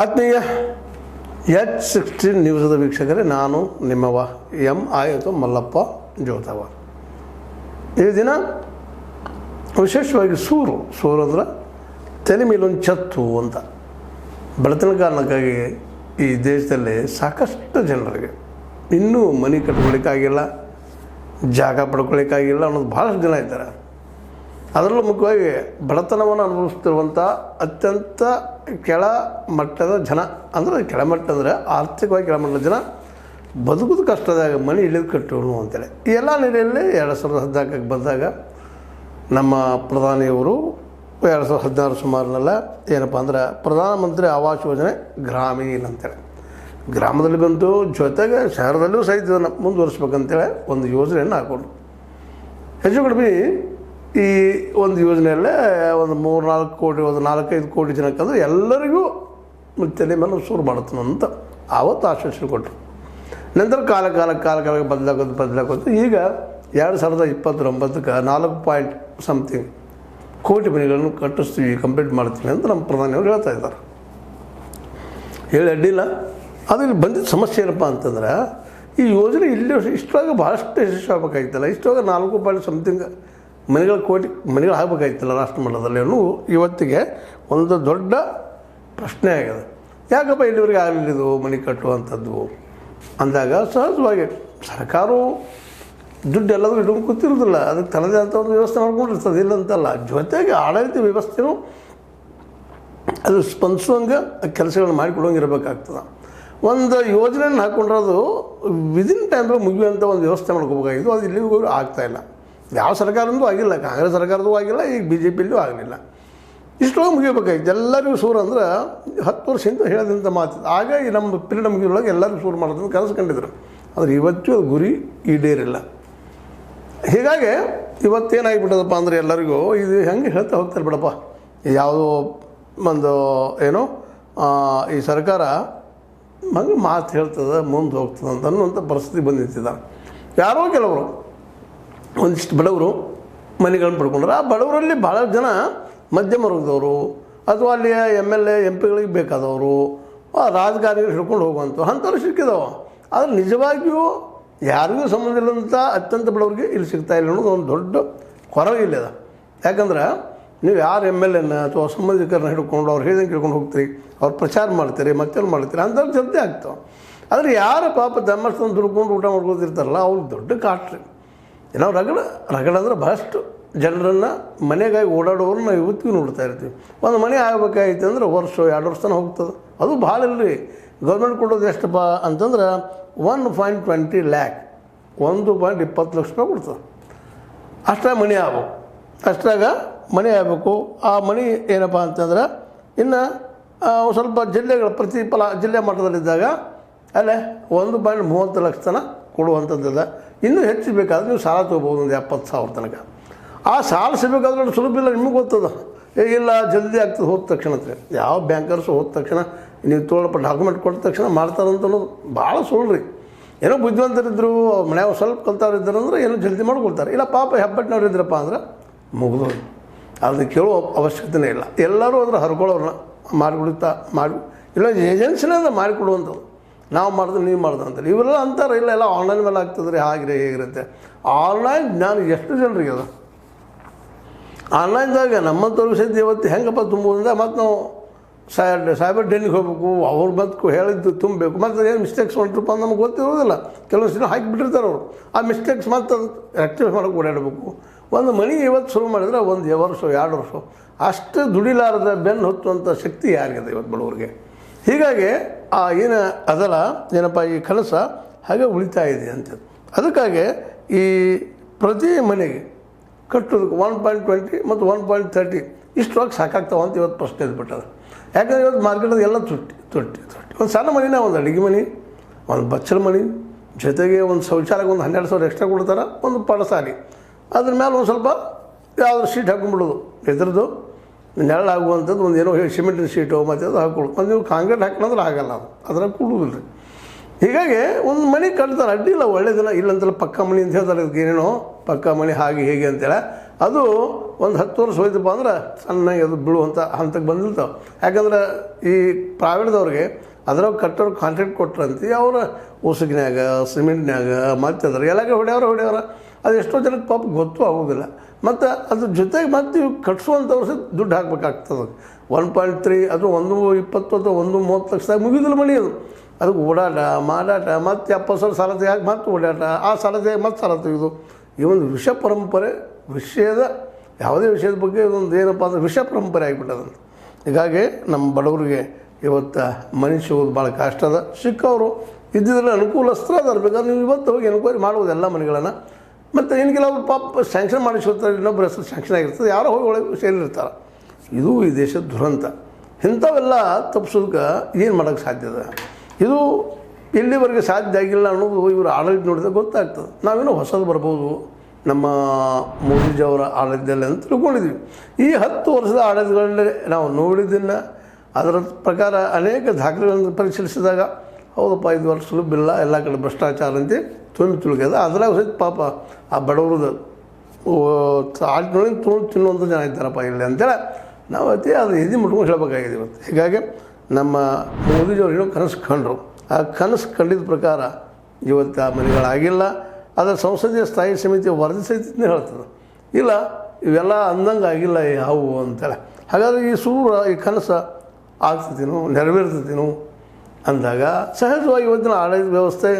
ಆತ್ಮೀಯ H16 ನ್ಯೂಸದ ವೀಕ್ಷಕರೇ, ನಾನು ನಿಮ್ಮವ ಎಂ ಮಲ್ಲಪ್ಪ ಜೋತವ. ಈ ದಿನ ವಿಶೇಷವಾಗಿ ಸೂರು ಅಂದ್ರೆ ತಲೆ ಮೇಲೊಂದು ಛತ್ತು ಅಂತ ಬೆಳತನ ಕಾರಣಕ್ಕಾಗಿ ಈ ದೇಶದಲ್ಲಿ ಸಾಕಷ್ಟು ಜನರಿಗೆ ಇನ್ನೂ ಮನೆ ಕಟ್ಕೊಳ್ಳಿಕ್ಕಾಗಿಲ್ಲ, ಜಾಗ ಪಡ್ಕೊಳ್ಳಿಕ್ಕಾಗಿಲ್ಲ ಅನ್ನೋದು ಭಾಳಷ್ಟು ಜನ ಇದ್ದಾರೆ. ಅದರಲ್ಲೂ ಮುಖ್ಯವಾಗಿ ಬಡತನವನ್ನು ಅನುಭವಿಸ್ತಿರುವಂಥ ಅತ್ಯಂತ ಕೆಳಮಟ್ಟದ ಜನ, ಅಂದರೆ ಕೆಳಮಟ್ಟ ಅಂದರೆ ಆರ್ಥಿಕವಾಗಿ ಕೆಳಮಟ್ಟದ ಜನ ಬದುಕೋದು ಕಷ್ಟದಾಗ ಮನೆ ಇಳಿದು ಕಟ್ಟೋಣ ಅಂತೇಳಿ ಈ ಎಲ್ಲ ನೆಲೆಯಲ್ಲಿ 2014 ಬಂದಾಗ ನಮ್ಮ ಪ್ರಧಾನಿಯವರು 2016 ಸುಮಾರಿನೆಲ್ಲ ಏನಪ್ಪ ಅಂದ್ರೆ ಪ್ರಧಾನಮಂತ್ರಿ ಆವಾಸ್ ಯೋಜನೆ ಗ್ರಾಮೀಣ ಅಂತೇಳಿ ಗ್ರಾಮದಲ್ಲಿ ಬಂತು, ಜೊತೆಗೆ ಶಹರದಲ್ಲೂ ಸಹಿತ ಇದನ್ನು ಮುಂದುವರಿಸ್ಬೇಕಂತೇಳಿ ಒಂದು ಯೋಜನೆಯನ್ನು ಹಾಕ್ಕೊಂಡು ಹೆಚ್ಚು ಕಡಿಮೆ ಈ ಒಂದು ಯೋಜನೆಯಲ್ಲೇ ಒಂದು 3-4 ಕೋಟಿ, ಒಂದು 4-5 ಕೋಟಿ ಜನಕ್ಕಂದ್ರೆ ಎಲ್ಲರಿಗೂ ತಲೆ ಮೇಲೆ ಶುರು ಮಾಡುತ್ತಾನೆ ಅಂತ ಆವತ್ತು ಆಶ್ವಾಸನೆ ಕೊಟ್ಟರು. ನಂತರ ಕಾಲ ಬದಲಾಗೋದು ಈಗ 2029ಕ್ಕೆ 4 ಕೋಟಿ ಮನೆಗಳನ್ನು ಕಟ್ಟಿಸ್ತೀವಿ, ಕಂಪ್ಲೀಟ್ ಮಾಡ್ತೀವಿ ಅಂತ ನಮ್ಮ ಪ್ರಧಾನಿಯವರು ಹೇಳ್ತಾ ಇದ್ದಾರೆ. ಹೇಳಿ ಅಡ್ಡಿಲ್ಲ. ಅದು ಇಲ್ಲಿ ಬಂದಿದ್ದ ಸಮಸ್ಯೆ ಏನಪ್ಪ ಅಂತಂದ್ರೆ, ಈ ಯೋಜನೆ ಇಲ್ಲಿ ಇಷ್ಟವಾಗ ಭಾಳಷ್ಟು ಯಶಸ್ವಿ ಆಗಬೇಕಾಗಿತ್ತಲ್ಲ, ಇಷ್ಟವಾಗ 4 ಮನೆಗಳು ಆಗಬೇಕಾಗಿತ್ತಲ್ಲ ರಾಷ್ಟ್ರ ಮಟ್ಟದಲ್ಲಿ ಅನ್ನೋ ಇವತ್ತಿಗೆ ಒಂದು ದೊಡ್ಡ ಪ್ರಶ್ನೆ ಆಗಿದೆ. ಯಾಕಪ್ಪ ಇಲ್ಲಿವರೆಗೆ ಆಗಲಿದ್ದು ಮನೆ ಕಟ್ಟುವಂಥದ್ದು ಅಂದಾಗ, ಸಹಜವಾಗಿ ಸರ್ಕಾರವು ದುಡ್ಡು ಎಲ್ಲದೂ ಇಟ್ಕೊಂಡು ಕೂತಿರೋದಿಲ್ಲ, ಅದಕ್ಕೆ ತನ್ನದೇ ಅಂತ ಒಂದು ವ್ಯವಸ್ಥೆ ಮಾಡ್ಕೊಂಡಿರ್ತದೆ, ಇಲ್ಲ ಅಂತಲ್ಲ. ಜೊತೆಗೆ ಆಡಳಿತ ವ್ಯವಸ್ಥೆಯೂ ಅದು ಸ್ಪಂದಿಸುವಂಗೆ ಕೆಲಸಗಳನ್ನ ಮಾಡಿಕೊಡೋಂಗೆ ಇರಬೇಕಾಗ್ತದೆ. ಒಂದು ಯೋಜನೆಯನ್ನು ಹಾಕ್ಕೊಂಡ್ರದು ವಿದಿನ್ ಟೈಮ್ದಾಗ ಮುಗಿಯುವಂಥ ಒಂದು ವ್ಯವಸ್ಥೆ ಮಾಡ್ಕೋಬೇಕಾಗಿತ್ತು. ಅದು ಇಲ್ಲಿಗೂ ಆಗ್ತಾಯಿಲ್ಲ. ಯಾವ ಸರ್ಕಾರದ್ದು ಆಗಿಲ್ಲ, ಕಾಂಗ್ರೆಸ್ ಸರ್ಕಾರದ್ದು ಆಗಿಲ್ಲ, ಈಗ BJPಯಲ್ಲೂ ಆಗಲಿಲ್ಲ. ಇಷ್ಟೊಳಗೆ ಮುಗಿಯಬೇಕಾಗಿತ್ತು. ಎಲ್ಲರಿಗೂ ಸೂರು ಅಂದ್ರೆ 10 ವರ್ಷದಿಂದ ಹೇಳೋದಂಥ ಮಾತು. ಆಗ ಈ ನಮ್ಮ ಪೀರಿಯಡ್ ಮುಗಿಯೊಳಗೆ ಎಲ್ಲರಿಗೂ ಸೂರು ಮಾಡೋದನ್ನು ಕನಸು ಕಂಡಿದ್ರು. ಆದರೆ ಇವತ್ತು ಅದು ಗುರಿ ಈಡೇರಿಲ್ಲ. ಹೀಗಾಗಿ ಇವತ್ತೇನಾಗಿಬಿಟ್ಟದಪ್ಪ ಅಂದರೆ ಎಲ್ಲರಿಗೂ ಇದು ಹೆಂಗೆ ಹೇಳ್ತಾ ಹೋಗ್ತಾರೆ ಬಿಡಪ್ಪ, ಯಾವುದೋ ಒಂದು ಏನೋ ಈ ಸರ್ಕಾರ ಹಂಗೆ ಮಾತು ಹೇಳ್ತದೆ, ಮುಂದೆ ಹೋಗ್ತದೆ ಅಂತ ಅನ್ನುವಂಥ ಪರಿಸ್ಥಿತಿ ಬಂದಿರ್ತಿದ್ದ. ಯಾರೋ ಕೆಲವರು ಒಂದಿಷ್ಟು ಬಡವರು ಮನೆಗಳನ್ನು ಪಡ್ಕೊಂಡ್ರೆ, ಆ ಬಡವರಲ್ಲಿ ಭಾಳ ಜನ ಮಧ್ಯಮ ವರ್ಗದವರು ಅಥವಾ ಅಲ್ಲಿ MLA MP ಗಳಿಗೆ ಬೇಕಾದವರು, ರಾಜಕಾರಣಿಗಳು ಹಿಡ್ಕೊಂಡು ಹೋಗುವಂಥ ಅಂಥವ್ರು ಸಿಕ್ಕಿದಾವೆ. ಆದರೆ ನಿಜವಾಗಿಯೂ ಯಾರಿಗೂ ಸಂಬಂಧ ಇಲ್ಲಂಥ ಅತ್ಯಂತ ಬಡವರಿಗೆ ಇಲ್ಲಿ ಸಿಗ್ತಾಯಿಲ್ಲ ಅನ್ನೋದು ಒಂದು ದೊಡ್ಡ ಕೊರಗೆ ಇಲ್ಲದ. ಯಾಕಂದ್ರೆ ನೀವು ಯಾರು MLAನ ಅಥವಾ ಸಂಬಂಧಿಕರನ್ನ ಹಿಡ್ಕೊಂಡು ಅವ್ರು ಹೇಳಿದಂಗೆ ಕೇಳ್ಕೊಂಡು ಹೋಗ್ತೀರಿ, ಅವ್ರು ಪ್ರಚಾರ ಮಾಡ್ತೀರಿ, ಮತ್ತೇನು ಮಾಡ್ತೀರಿ, ಅಂಥವ್ರು ಚರ್ಚೆ ಆಗ್ತಾವೆ. ಆದರೆ ಯಾರು ಪಾಪ ಧರ್ಮಸ್ಥಾನ ದುಡ್ಕೊಂಡು ಊಟ ಮಾಡ್ಕೊತಿರ್ತಾರಲ್ಲ, ಅವ್ರಿಗೆ ದೊಡ್ಡ ಕಾಟ್ರಿ. ಏನೋ ರಗಡ ಅಂದ್ರೆ ಭಾಳಷ್ಟು ಜನರನ್ನು ಮನೆಗಾಗಿ ಓಡಾಡೋರು ನಾವು ಇವತ್ತಿಗೂ ನೋಡ್ತಾ ಇರ್ತೀವಿ. ಒಂದು ಮನೆ ಆಗಬೇಕಾಯ್ತು ಅಂದ್ರೆ 1-2 ವರ್ಷ ತನಕ ಹೋಗ್ತದೆ. ಅದು ಭಾಳ ಇಲ್ಲರಿ. ಗೌರ್ಮೆಂಟ್ ಕೊಡೋದು ಎಷ್ಟಪ್ಪ ಅಂತಂದ್ರೆ 1.20 lakh, 1.20 ಲಕ್ಷ ರೂಪಾಯಿ ಕೊಡ್ತದೆ. ಅಷ್ಟಾಗ ಮನೆ ಆಗ್ಬೇಕು. ಅಷ್ಟಾಗ ಮನೆ ಆಗಬೇಕು. ಆ ಮನೆ ಏನಪ್ಪ ಅಂತಂದ್ರೆ ಇನ್ನು ಸ್ವಲ್ಪ ಜಿಲ್ಲೆಗಳ ಜಿಲ್ಲೆ ಮಟ್ಟದಲ್ಲಿದ್ದಾಗ ಅಲ್ಲೇ 1.30 ಲಕ್ಷ ತನಕ ಕೊಡುವಂಥದ್ದಿಲ್ಲ. ಇನ್ನೂ ಹೆಚ್ಚು ಬೇಕಾದ್ರೆ ನೀವು ಸಾಲ ತೊಗೋಬೋದು, ಒಂದು 70,000 ತನಕ. ಆ ಸಾಲ ಸಿಗಬೇಕಾದ್ರೆ ಸುಲಭ ಇಲ್ಲ, ನಿಮಗೆ ಗೊತ್ತದ. ಇಲ್ಲ ಜಲ್ದಿ ಆಗ್ತದೆ ಹೋದ ತಕ್ಷಣ ಅಂತ. ಯಾವ ಬ್ಯಾಂಕರ್ಸು ಹೋದ ತಕ್ಷಣ ನೀವು ತೊಗೊಳಪ್ಪ ಡಾಕ್ಯುಮೆಂಟ್ ಕೊಟ್ಟ ತಕ್ಷಣ ಮಾಡ್ತಾರಂತ ಅನ್ನೋದು ಭಾಳ ಸುಳ್ಳ್ರಿ. ಏನೋ ಬುದ್ಧಿವಂತರಿದ್ದರು, ಮನ್ಯಾಗ ಸ್ವಲ್ಪ ಕಲ್ತವ್ರಿದ್ದರು ಅಂದ್ರೆ ಏನೋ ಜಲ್ದಿ ಮಾಡ್ಕೊಳ್ತಾರೆ. ಇಲ್ಲ ಪಾಪ ಹೆಬ್ಬಟ್ಟಿನವ್ರು ಇದ್ರಪ್ಪ ಅಂದ್ರೆ ಮುಗಿದೋದು. ಅದನ್ನು ಕೇಳೋ ಅವಶ್ಯಕತೆಯೇ ಇಲ್ಲ. ಎಲ್ಲರೂ ಅದ್ರ ಹರ್ಕೊಳ್ಳೋರನ್ನ ಇಲ್ಲ ಏಜೆನ್ಸಿನೇ ಅಂದ್ರೆ ಮಾಡಿಕೊಡುವಂಥದ್ದು. ನಾವು ಮಾಡಿದ್ರೆ ನೀವು ಮಾಡ್ದೆ ಅಂತೇಳಿ ಇವರೆಲ್ಲ ಅಂತಾರೆ. ಇಲ್ಲ ಆನ್ಲೈನ್ ಮೇಲೆ ಆಗ್ತದ್ರಿ, ಹಾಗೆ ಹೇಗಿರುತ್ತೆ. ಆನ್ಲೈನ್ ಜ್ಞಾನ ಎಷ್ಟು ಜನರಿಗೆ ಅದು. ಆನ್ಲೈನ್ದಾಗ ನಮ್ಮಂಥವ್ರು ಸಹಿತ ಇವತ್ತು ಹೆಂಗಪ್ಪ ತುಂಬೋದ್ರಿಂದ ಮತ್ತು ನಾವು ಸೈಬರ್ ಡೆಲ್ಲಿಗೆ ಹೋಗ್ಬೇಕು, ಅವ್ರು ಬಂದು ಹೇಳಿದ್ದು ತುಂಬಬೇಕು, ಮತ್ತು ಏನು ಮಿಸ್ಟೇಕ್ಸ್ ಹೊಂಟ್ರಪ್ಪ ಅಂತ ನಮ್ಗೆ ಗೊತ್ತಿರೋದಿಲ್ಲ. ಕೆಲವೊಂದು ದಿನ ಹಾಕಿಬಿಟ್ಟಿರ್ತಾರೆ ಅವರು. ಆ ಮಿಸ್ಟೇಕ್ಸ್ ಮತ್ತು ಅದು ರೆಕ್ಟಿಫೈ ಮಾಡೋಕ್ಕೆ ಓಡಾಡಬೇಕು. ಒಂದು ಮನೆ ಇವತ್ತು ಶುರು ಮಾಡಿದ್ರೆ 1 ವರ್ಷ 2 ವರ್ಷ ಅಷ್ಟು ದುಡಿಲಾರದ ಬೆನ್ನು ಹೊತ್ತುವಂಥ ಶಕ್ತಿ ಯಾರಿಗಿದೆ ಇವತ್ತು ಬಡವರಿಗೆ. ಹೀಗಾಗಿ ಏನು ಅದಲ್ಲ ಏನಪ್ಪ ಈ ಕನಸ ಹಾಗೆ ಉಳಿತಾ ಇದೆ ಅಂತ. ಅದಕ್ಕಾಗಿ ಈ ಪ್ರತಿ ಮನೆಗೆ ಕಟ್ಟೋದಕ್ಕೆ 1.20 ಮತ್ತು 1.30 ಇಷ್ಟರೊಳಗೆ ಸಾಕಾಗ್ತಾವ ಅಂತ ಇವತ್ತು ಪ್ರಶ್ನೆ ಇದ್ಬಿಟ್ಟದ. ಯಾಕಂದರೆ ಇವತ್ತು ಮಾರ್ಕೆಟಲ್ಲಿ ಎಲ್ಲ ತೊಟ್ಟಿ ಒಂದು ಸಣ್ಣ ಮನೆನೇ, ಒಂದು ಅಡುಗೆ ಮನೆ, ಒಂದು ಬಚ್ಚಲ ಮನೆ, ಜೊತೆಗೆ ಒಂದು ಶೌಚಾಲಯಕ್ಕೆ ಒಂದು 12,000 ಎಕ್ಸ್ಟ್ರಾ ಕೊಡ್ತಾರೆ, ಒಂದು ಪಡಸಾಲಿ, ಅದ್ರ ಮೇಲೆ ಒಂದು ಸ್ವಲ್ಪ ಯಾವುದಾದ್ರು ಶೀಟ್ ಹಾಕೊಂಡ್ಬಿಡೋದು, ಇದ್ರದ್ದು ನೆರಳಾಗುವಂಥದ್ದು ಒಂದು ಏನೋ ಸಿಮೆಂಟಿನ ಶೀಟು ಮತ್ತು ಅದು ಹಾಕೊಳ್ಳೋದು. ಒಂದು ನೀವು ಕಾಂಕ್ರೀಟ್ ಹಾಕೋಣಂದ್ರೆ ಆಗಲ್ಲ, ಅದು ಅದ್ರಾಗ ಕೊಡುವುದಿಲ್ಲ ರೀ. ಹೀಗಾಗಿ ಒಂದು ಮನೆ ಕಟ್ತಾರೆ, ಅಡ್ಡಿಲ್ಲ, ಒಳ್ಳೆ ದಿನ ಇಲ್ಲಂತಲ್ಲ ಪಕ್ಕ ಮನೆ ಅಂತ ಹೇಳ್ತಾರೆ. ಅದಕ್ಕೆ ಏನೇನೋ ಪಕ್ಕ ಮನೆ ಹಾಗೆ ಹೇಗೆ ಅಂತೇಳಿ ಅದು ಒಂದು 10 ವರ್ಷ ಹೋಯ್ತಪ್ಪ ಅಂದ್ರೆ ಸಣ್ಣಗೆ ಅದು ಬೀಳುವಂಥ ಹಂತಕ್ಕೆ ಬಂದಿರ್ತಾವೆ. ಯಾಕಂದ್ರೆ ಈ ಪ್ರೈವೇಟ್ದವ್ರಿಗೆ ಅದ್ರಾಗ ಕಟ್ಟೋರು ಕಾಂಟ್ರಾಕ್ಟ್ ಕೊಟ್ರಂತೆ ಅವರ ಉಸುಕಿನ್ಯಾಗ ಸಿಮೆಂಟ್ನ್ಯಾಗ ಮತ್ತು ಅದ್ರ ಎಲ್ಲಾಗ ಹೊಡ್ಯಾರ ಅದು ಎಷ್ಟೋ ಜನಕ್ಕೆ ಪಾಪ ಗೊತ್ತೂ ಆಗೋದಿಲ್ಲ. ಮತ್ತು ಅದ್ರ ಜೊತೆಗೆ ಮತ್ತು ಇವು ಕಟ್ಸುವಂಥವ್ರು ಸಹ ದುಡ್ಡು ಹಾಕ್ಬೇಕಾಗ್ತದೆ. 1.3 ಅಥವಾ 1.20 ಅಥವಾ 1.30 ಲಕ್ಷದಾಗ ಮುಗಿದಿಲ್ಲ ಮನೆ ಅದು. ಅದಕ್ಕೆ ಓಡಾಟ ಮಾಡಾಟ ಮತ್ತು 70 ಸಾವಿರ ಸಾಲ ತೆಗಿಯಾಕೆ ಮತ್ತು ಓಡಾಟ, ಆ ಸಾಲ ತೆಗಿಯಾಕೆ ಮತ್ತು ಸಾಲ ತೆಗೆದು ಈ ಒಂದು ವಿಷ ಪರಂಪರೆ ಯಾವುದೇ ವಿಷಯದ ಬಗ್ಗೆ ಇದೊಂದು ಏನಪ್ಪ ಅಂದ್ರೆ ವಿಷ ಪರಂಪರೆ ಆಗಿಬಿಟ್ಟದಂತ. ಹೀಗಾಗಿ ನಮ್ಮ ಬಡವರಿಗೆ ಇವತ್ತು ಮನೆ ಸಿಗೋದು ಭಾಳ ಕಷ್ಟ ಅದ. ಸಿಕ್ಕವರು ಇದ್ದಿದ್ರೆ ಅನುಕೂಲಸ್ತ್ರ ಅದಾರ. ಬೇಕಾದ್ರೆ ನೀವು ಇವತ್ತು ಹೋಗಿ ಎನ್ಕ್ವೈರಿ ಮಾಡ್ಬೋದು ಎಲ್ಲ ಮನೆಗಳನ್ನು. ಮತ್ತು ಇನ್ನು ಕೆಲವರು ಪಾಪ ಸ್ಯಾಂಕ್ಷನ್ ಮಾಡಿಸ್ಕೊಳ್ತಾರೆ, ಇನ್ನೊಬ್ಬರ ಹೆಸರು ಸ್ಯಾಂಕ್ಷನ್ ಆಗಿರ್ತದೆ, ಯಾರೋ ಹೋಗಿ ಒಳಗೆ ಸೇರಿರ್ತಾರೆ. ಇದು ಈ ದೇಶದ ದುರಂತ. ಇಂಥವೆಲ್ಲ ತಪ್ಪಿಸೋದಕ್ಕೆ ಏನು ಮಾಡೋಕ್ಕೆ ಸಾಧ್ಯದ? ಇದು ಎಲ್ಲಿವರೆಗೆ ಸಾಧ್ಯ ಆಗಿಲ್ಲ ಅನ್ನೋದು ಇವರು ಆಡಳಿತ ನೋಡಿದಾಗ ಗೊತ್ತಾಗ್ತದೆ. ನಾವೇನೋ ಹೊಸದು ಬರ್ಬೋದು ನಮ್ಮ ಮೋದಿಜಿಯವರ ಆಡಳಿತದಲ್ಲಿ ಅಂತ ತಿಳ್ಕೊಂಡಿದ್ವಿ. ಈ 10 ವರ್ಷದ ಆಡಳಿತಗಳಲ್ಲಿ ನಾವು ನೋಡಿದ್ದನ್ನು ಅದರ ಪ್ರಕಾರ ಅನೇಕ ದಾಖಲೆಗಳನ್ನು ಪರಿಶೀಲಿಸಿದಾಗ ಹೌದಪ್ಪ 5 ವರ್ಷ ಸುಲಭಿಲ್ಲ, ಎಲ್ಲ ಕಡೆ ಭ್ರಷ್ಟಾಚಾರ ಅಂತ ತುಳುಕ್ಯದ. ಅದ್ರಾಗ ಸಹಿತ ಪಾಪ ಆ ಬಡವ್ರದ್ದು ಆಟನೊಳಗೆ ತಿನ್ನುವಂಥ ಜನ ಇದ್ದಾರಪ್ಪ ಇಲ್ಲಿ ಅಂತೇಳಿ ನಾವು ಅದು ಎದಿ ಮುಟ್ಕೊಂಡು ಹೇಳಬೇಕಾಗಿದೆ ಇವತ್ತು. ಹೀಗಾಗಿ ನಮ್ಮ ಮೋದಿಜಿಯವರು ಏನೋ ಕನಸು ಕಂಡರು. ಆ ಕನಸು ಕಂಡಿದ್ದ ಪ್ರಕಾರ ಇವತ್ತು ಆ ಮನೆಗಳಾಗಿಲ್ಲ. ಅದರ ಸಂಸದೀಯ ಸ್ಥಾಯಿ ಸಮಿತಿ ವರದಿ ಸಹಿತ ಹೇಳ್ತದೆ ಇಲ್ಲ ಇವೆಲ್ಲ ಅಂದಂಗೆ ಆಗಿಲ್ಲ ಯಾವುವು ಅಂತೇಳಿ. ಹಾಗಾದರೆ ಈ ಕನಸು ಆಗ್ತದೇನೋ ನೆರವೇರ್ತದೇನೋ ಅಂದಾಗ ಸಹಜವಾಗಿ ಇವತ್ತಿನ ಆಡಳಿತ ವ್ಯವಸ್ಥೆ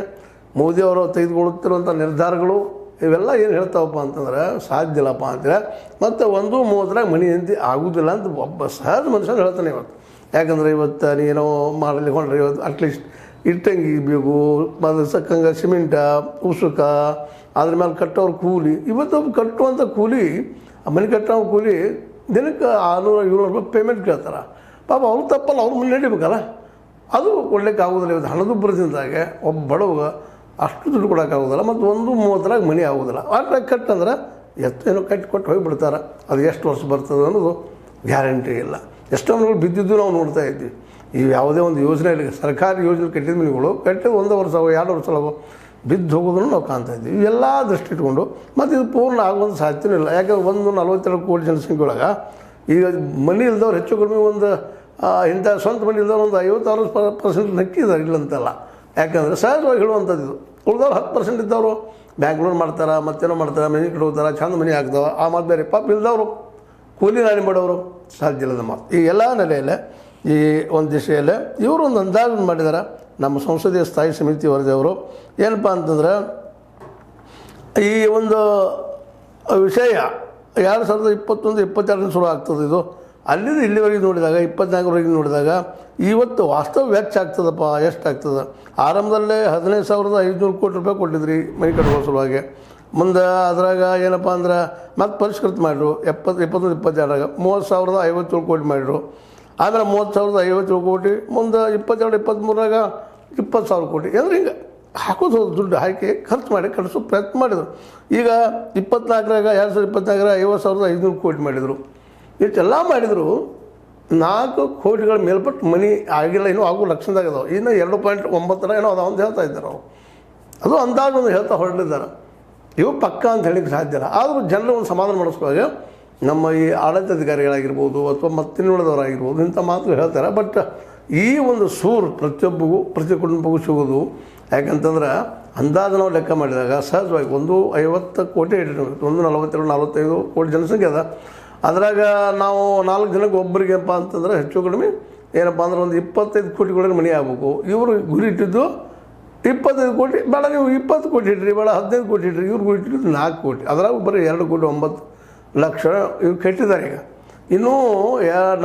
ಮೋದಿಯವರು ತೆಗೆದುಕೊಳ್ಳುತ್ತಿರುವಂಥ ನಿರ್ಧಾರಗಳು ಇವೆಲ್ಲ ಏನು ಹೇಳ್ತಾವಪ್ಪ ಅಂತಂದ್ರೆ ಸಾಧ್ಯ ಇಲ್ಲಪ್ಪ ಅಂತೇಳಿ ಮತ್ತು 1.30 ಮನೆ ಹೆಂಡತಿ ಆಗೋದಿಲ್ಲ ಅಂತ ಒಬ್ಬ ಸಹಜ ಮನುಷ್ಯನ ಹೇಳ್ತಾನೆ ಇವತ್ತು. ಯಾಕಂದರೆ ಇವತ್ತು ನೀನೋ ಮಾಡಲಿಕೊಂಡ್ರೆ ಇವತ್ತು ಅಟ್ಲೀಸ್ಟ್ ಇಟ್ಟಂಗಿ ಬೇಕು, ಅದು ಸಕ್ಕಂಗೆ ಸಿಮೆಂಟ ಉಸುಕ ಅದ್ರ ಮೇಲೆ ಕಟ್ಟೋರು ಕೂಲಿ. ಇವತ್ತು ಕಟ್ಟುವಂಥ ಕೂಲಿ ಮನೆ ಕಟ್ಟೋ ಕೂಲಿ ದಿನಕ್ಕೆ 600-700 ರೂಪಾಯಿ ಪೇಮೆಂಟ್ ಕೇಳ್ತಾರೆ. ಪಾಪ ಅವ್ರು ತಪ್ಪಲ್ಲ, ಅವ್ರ ಮನೆ ನಡಿಬೇಕಲ್ಲ. ಅದು ಕೊಡ್ಲಿಕ್ಕೆ ಆಗೋದಿಲ್ಲ. ಇವತ್ತು ಹಣದುಬ್ಬರದಿಂದಾಗೆ ಒಬ್ಬ ಬಡವ ಅಷ್ಟು ದುಡ್ಡು ಕೊಡೋಕ್ಕಾಗೋದಿಲ್ಲ. ಮತ್ತು 1.30 ಮನೆ ಆಗೋದಿಲ್ಲ. ಆಟ ಕಟ್ಟಂದ್ರೆ ಏನೋ ಕಟ್ಟಿಕೊಟ್ಟು ಹೋಗಿಬಿಡ್ತಾರೆ. ಅದು ಎಷ್ಟು ವರ್ಷ ಬರ್ತದೆ ಅನ್ನೋದು ಗ್ಯಾರಂಟಿ ಇಲ್ಲ. ಎಷ್ಟೋ ಮನೆಗಳು ಬಿದ್ದಿದ್ದು ನಾವು ನೋಡ್ತಾ ಇದ್ವಿ. ಈ ಯಾವುದೇ ಒಂದು ಯೋಜನೆಯಲ್ಲಿ ಸರ್ಕಾರಿ ಯೋಜನೆ ಕಟ್ಟಿದ ಮನೆಗಳು ಕಟ್ಟಿದ 1 ವರ್ಷ 2 ವರ್ಷ ಬಿದ್ದು ಹೋಗೋದನ್ನು ನಾವು ಕಾಣ್ತಾ ಇದ್ವಿ. ಇವೆಲ್ಲ ದೃಷ್ಟಿ ಇಟ್ಕೊಂಡು ಮತ್ತು ಇದು ಪೂರ್ಣ ಆಗುವಂಥ ಸಾಧ್ಯತೆ ಇಲ್ಲ. ಯಾಕಂದ್ರೆ 142 ಕೋಟಿ ಜನಸಂಖ್ಯೆ ಒಳಗೆ ಈಗ ಮನೆ ಇಲ್ದವ್ರು ಹೆಚ್ಚು ಕಡಿಮೆ ಒಂದು ಇಂಥ ಸ್ವಂತ ಮನೆ ಇಲ್ದವ್ರು ಒಂದು 56% ನಕ್ಕಿದ್ದಾರೆ ಇಲ್ಲಂತಲ್ಲ. ಯಾಕಂದರೆ ಸಹಜವಾಗಿ ಹೇಳುವಂಥದ್ದು ಇದು. ಉಳಿದವ್ರು 10% ಇದ್ದವರು ಬ್ಯಾಂಕ್ ಲೋನ್ ಮಾಡ್ತಾರೆ, ಮತ್ತೇನೋ ಮಾಡ್ತಾರೆ, ಮನೆ ಕಡೆ ಹೋಗ್ತಾರೆ, ಚಂದ ಮನೆ ಆಗ್ತಾವೆ. ಆ ಮಾತು ಬೇರೆ. ಪಾಪ ಇಲ್ದವರು ಕೂಲಿ ನಾಲಿ ಮಾಡೋರು ಸಾಧ್ಯ ಇಲ್ಲದ ಮಾತು. ಈ ಎಲ್ಲ ನೆಲೆಯಲ್ಲೇ ಈ ಒಂದು ದಿಶೆಯಲ್ಲೇ ಇವರು ಒಂದು ಅಂದಾಜು ಮಾಡಿದ್ದಾರೆ ನಮ್ಮ ಸಂಸದೀಯ ಸ್ಥಾಯಿ ಸಮಿತಿ ವರದಿಯವರು. ಏನಪ್ಪ ಅಂತಂದ್ರೆ ಈ ಒಂದು ವಿಷಯ 2021-22 ಶುರು ಆಗ್ತದೆ. ಇದು ಅಲ್ಲಿಂದ ಇಲ್ಲಿವರೆಗೆ ನೋಡಿದಾಗ 24ವರೆಗೆ ನೋಡಿದಾಗ ಇವತ್ತು ವಾಸ್ತವ ವೆಚ್ಚ ಆಗ್ತದಪ್ಪ ಎಷ್ಟಾಗ್ತದೆ. ಆರಂಭದಲ್ಲೇ 15,500 ಕೋಟಿ ರೂಪಾಯಿ ಕೊಟ್ಟಿದ್ರಿ ಮನೆ ಕಟ್ಟುವ ಸಲುವಾಗಿ. ಮುಂದೆ ಅದ್ರಾಗ ಏನಪ್ಪ ಅಂದ್ರೆ ಮತ್ತೆ ಪರಿಷ್ಕೃತ ಮಾಡಿದ್ರು 21-22 30,057 ಕೋಟಿ ಮಾಡಿದ್ರು. ಆಮೇಲೆ 30,057 ಕೋಟಿ. ಮುಂದೆ 22-23 20,000 ಕೋಟಿ. ಅಂದ್ರೆ ಹಿಂಗೆ ಹಾಕೋದು ಹೋದ ದುಡ್ಡು ಹಾಕಿ ಖರ್ಚು ಮಾಡಿ ಕಳಿಸೋ ಪ್ರಯತ್ನ ಮಾಡಿದರು. ಈಗ 2024 50,500 ಕೋಟಿ ಮಾಡಿದರು. ಇಷ್ಟೆಲ್ಲ ಮಾಡಿದರು. 4 ಕೋಟಿಗಳ ಮೇಲ್ಪಟ್ಟು ಮನೆ ಆಗಿಲ್ಲ, ಇನ್ನೂ ಆಗೋ ಲಕ್ಷಣದಾಗ ಅದಾವೆ. ಇನ್ನು 2.9 ಏನೋ ಅದಾವ ಅಂತ ಹೇಳ್ತಾ ಇದ್ದಾರೆ ಅವರು. ಅದು ಅಂದಾಜು ಒಂದು ಹೇಳ್ತಾ ಹೊರಟಿದ್ದಾರೆ. ಇವು ಪಕ್ಕ ಅಂತ ಹೇಳಿಕ್ಕೆ ಸಾಧ್ಯ ಇಲ್ಲ. ಆದರೂ ಜನರು ಒಂದು ಸಮಾಧಾನ ಮಾಡಿಸ್ಕೊಳ್ಳೋಕೆ ನಮ್ಮ ಈ ಆಡಳಿತಾಧಿಕಾರಿಗಳಾಗಿರ್ಬೋದು ಅಥವಾ ಮತ್ತಿನ್ನುಳಿದವರಾಗಿರ್ಬೋದು ಇಂಥ ಮಾತುಗಳು ಹೇಳ್ತಾರೆ. ಬಟ್ ಈ ಒಂದು ಸೂರು ಪ್ರತಿ ಕುಟುಂಬಕ್ಕೂ ಸಿಗೋದು. ಯಾಕಂತಂದ್ರೆ ಅಂದಾಜು ನಾವು ಲೆಕ್ಕ ಮಾಡಿದಾಗ ಸಹಜವಾಗಿ 150 ಕೋಟಿ ಇಟ್ಟು 142-45 ಕೋಟಿ ಜನಸಂಖ್ಯೆ ಅದ. ಅದ್ರಾಗ ನಾವು 4 ಜನಕ್ಕೆ ಒಬ್ಬರಿಗೆಪ್ಪ ಅಂತಂದ್ರೆ ಹೆಚ್ಚು ಕಡಿಮೆ ಏನಪ್ಪ ಅಂದ್ರೆ ಒಂದು 25 ಕೋಟಿಗಳಿಗೆ ಮನೆ ಆಗಬೇಕು. ಇವರು ಗುರಿ ಇಟ್ಟಿದ್ದು 25 ಕೋಟಿ. ಬೇಡ ನೀವು 20 ಕೋಟಿ ಇಟ್ರಿ, ಬೇಡ 15 ಕೋಟಿ ಇಟ್ರಿ. ಇವ್ರು ಗುರಿ ಇಟ್ಟಿದ್ದು 4 ಕೋಟಿ. ಅದ್ರಾಗ ಬರೀ 2.9 ಲಕ್ಷ ಇವ್ರು ಕಟ್ಟಿದ್ದಾರೆ. ಈಗ ಇನ್ನೂ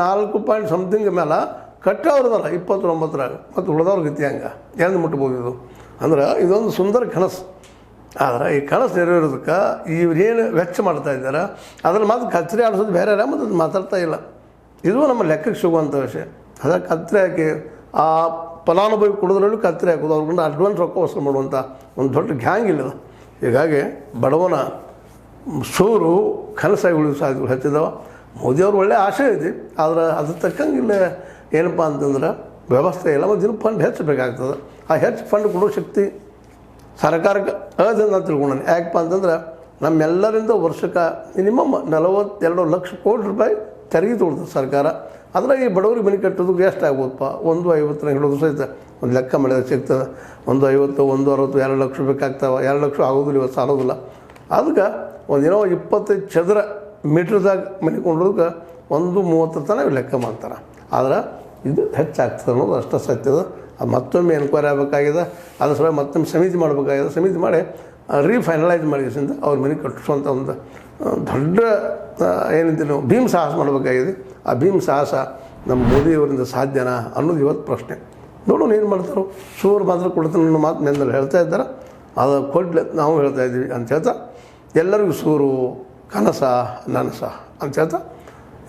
4 ಪಾಯಿಂಟ್ ಸಮಥಿಂಗ್ ಮೇಲೆ ಕಟ್ಟೋರ್ದಾರ 29ರಾಗ. ಮತ್ತು ಉಳಿದವ್ರ ಗತಿ ಹಂಗೆ ಎಂದು ಮುಟ್ಬೋದು. ಇದು ಅಂದ್ರೆ ಇದೊಂದು ಸುಂದರ ಕನಸು. ಆದರೆ ಈ ಕನಸು ನೆರವೇರೋದಕ್ಕೆ ಇವ್ರೇನು ವೆಚ್ಚ ಮಾಡ್ತಾ ಇದ್ದಾರೆ ಅದ್ರಲ್ಲಿ ಮಾತ್ರ ಕತ್ರಿ ಆಡಿಸೋದು ಬೇರೆ ಮತ್ತು ಅದು ಮಾತಾಡ್ತಾ ಇಲ್ಲ. ಇದು ನಮ್ಮ ಲೆಕ್ಕಕ್ಕೆ ಸಿಗುವಂಥ ವಿಷಯ. ಅದ್ರ ಕತ್ರಿ ಹಾಕಿ ಆ ಫಲಾನುಭವಿ ಕೊಡೋದ್ರಲ್ಲೂ ಕತ್ರಿ ಹಾಕೋದು, ಅವ್ರಿಗೊಂಡು ಅಡ್ವಾನ್ಸ್ ರೊಕ್ಕ ವಸೂಲು ಮಾಡುವಂಥ ಒಂದು ದೊಡ್ಡ ಗ್ಯಾಂಗ್ ಇಲ್ಲ. ಹೀಗಾಗಿ ಬಡವನ ಸೂರು ಕನಸಾಗಿ ಉಳಿದು ಸಾಧ್ಯಗಳು ಹೆಚ್ಚಿದಾವೆ. ಮೋದಿಯವ್ರು ಒಳ್ಳೆಯ ಆಶೆ ಐತಿ. ಆದರೆ ಅದ್ರ ತಕ್ಕಂಗೆ ಇಲ್ಲ ಏನಪ್ಪ ಅಂತಂದ್ರೆ ವ್ಯವಸ್ಥೆ ಇಲ್ಲ. ಮತ್ತು ದಿನ ಫಂಡ್ ಹೆಚ್ಚಬೇಕಾಗ್ತದೆ. ಆ ಹೆಚ್ಚು ಫಂಡ್ ಕೊಡೋ ಶಕ್ತಿ ಸರ್ಕಾರಕ್ಕೆ ಅದನ್ನು ತಿಳ್ಕೊಂಡಾನೆ. ಯಾಕಪ್ಪ ಅಂತಂದ್ರೆ ನಮ್ಮೆಲ್ಲರಿಂದ ವರ್ಷಕ್ಕೆ ಮಿನಿಮಮ್ 42 ಲಕ್ಷ ಕೋಟಿ ರೂಪಾಯಿ ತೆರಿಗೆ ತೊಗೊಳ್ತದೆ ಸರ್ಕಾರ. ಅದ್ರಾಗ ಈ ಬಡವರಿಗೆ ಮನೆ ಕಟ್ಟೋದಕ್ಕೆ ಎಷ್ಟು ಆಗ್ಬೋದಪ್ಪ? 150 ಹೇಳೋದು ಸಹಿತ ಒಂದು ಲೆಕ್ಕ ಮಾಡಿದ್ರೆ ಸಿಗ್ತದೆ. 150, 160, 2 ಲಕ್ಷ ಬೇಕಾಗ್ತಾವೆ. 2 ಲಕ್ಷ ಆಗೋದಿಲ್ಲ, ಇವತ್ತು ಸಾಲೋದಿಲ್ಲ. ಅದಕ್ಕೆ ಒಂದೇನೋ 25 ಚದರ ಮೀಟ್ರ್ದಾಗ ಮನೆ ಕೊಂಡೋದಕ್ಕೆ 130 ತನಕ ಲೆಕ್ಕ ಮಾಡ್ತಾರೆ. ಆದ್ರೆ ಇದು ಹೆಚ್ಚಾಗ್ತದೆ ಅನ್ನೋದು ಅಷ್ಟು ಸತ್ಯದ. ಅದು ಮತ್ತೊಮ್ಮೆ ಎನ್ಕ್ವೈರಿ ಆಗಬೇಕಾಗಿದೆ. ಅದ್ರ ಸಲ ಮತ್ತೊಮ್ಮೆ ಸಮಿತಿ ಮಾಡಬೇಕಾಗಿದೆ. ಸಮಿತಿ ಮಾಡಿ ರೀಫೈನಲೈಸ್ ಮಾಡಿಸಿಂದ ಅವ್ರ ಮನೆ ಕಟ್ಟಿಸುವಂಥ ಒಂದು ದೊಡ್ಡ ಏನಂತೀವಿ ನಾವು ಭೀಮ್ ಸಾಹಸ ಮಾಡಬೇಕಾಗಿದೆ. ಆ ಭೀಮ್ ಸಾಹಸ ನಮ್ಮ ಮೋದಿಯವರಿಂದ ಸಾಧ್ಯನಾ ಅನ್ನೋದು ಇವತ್ತು ಪ್ರಶ್ನೆ. ನೋಡೋಣ ಏನು ಮಾಡ್ತಾರೋ. ಸೂರು ಮಾತ್ರ ಕೊಡ್ತಾನೆ ಅನ್ನೋ ಮಾತು ನೆನ್ನಲ್ಲಿ ಹೇಳ್ತಾ ಇದ್ದಾರೆ. ಅದು ಕೊಡ್ಲಿ ನಾವು ಹೇಳ್ತಾ ಇದ್ದೀವಿ ಅಂತ ಹೇಳ್ತಾ ಎಲ್ಲರಿಗೂ ಸೂರು ಕನಸ ನನಸ ಅಂತ ಹೇಳ್ತಾ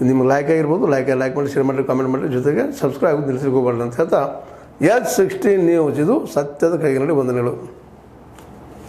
ನಿಮ್ಗೆ ಲೈಕ್ ಆಗಿರ್ಬೋದು. ಲೈಕ್ ಮಾಡಿ, ಶೇರ್ ಮಾಡಿ, ಕಾಮೆಂಟ್ ಮಾಡಿ, ಜೊತೆಗೆ ಸಬ್ಸ್ಕ್ರೈಬ್ ನಿಲ್ಲಿಸ್ಲಿಕ್ಕೆ ಹೋಗ್ಬಾರ್ದು ಅಂತ ಹೇಳ್ತಾ S16 ನ್ಯೂಸ್ ಇದು ಸತ್ಯದ ಕೈಗಿನಲ್ಲಿ ವಂದನೆಗಳು.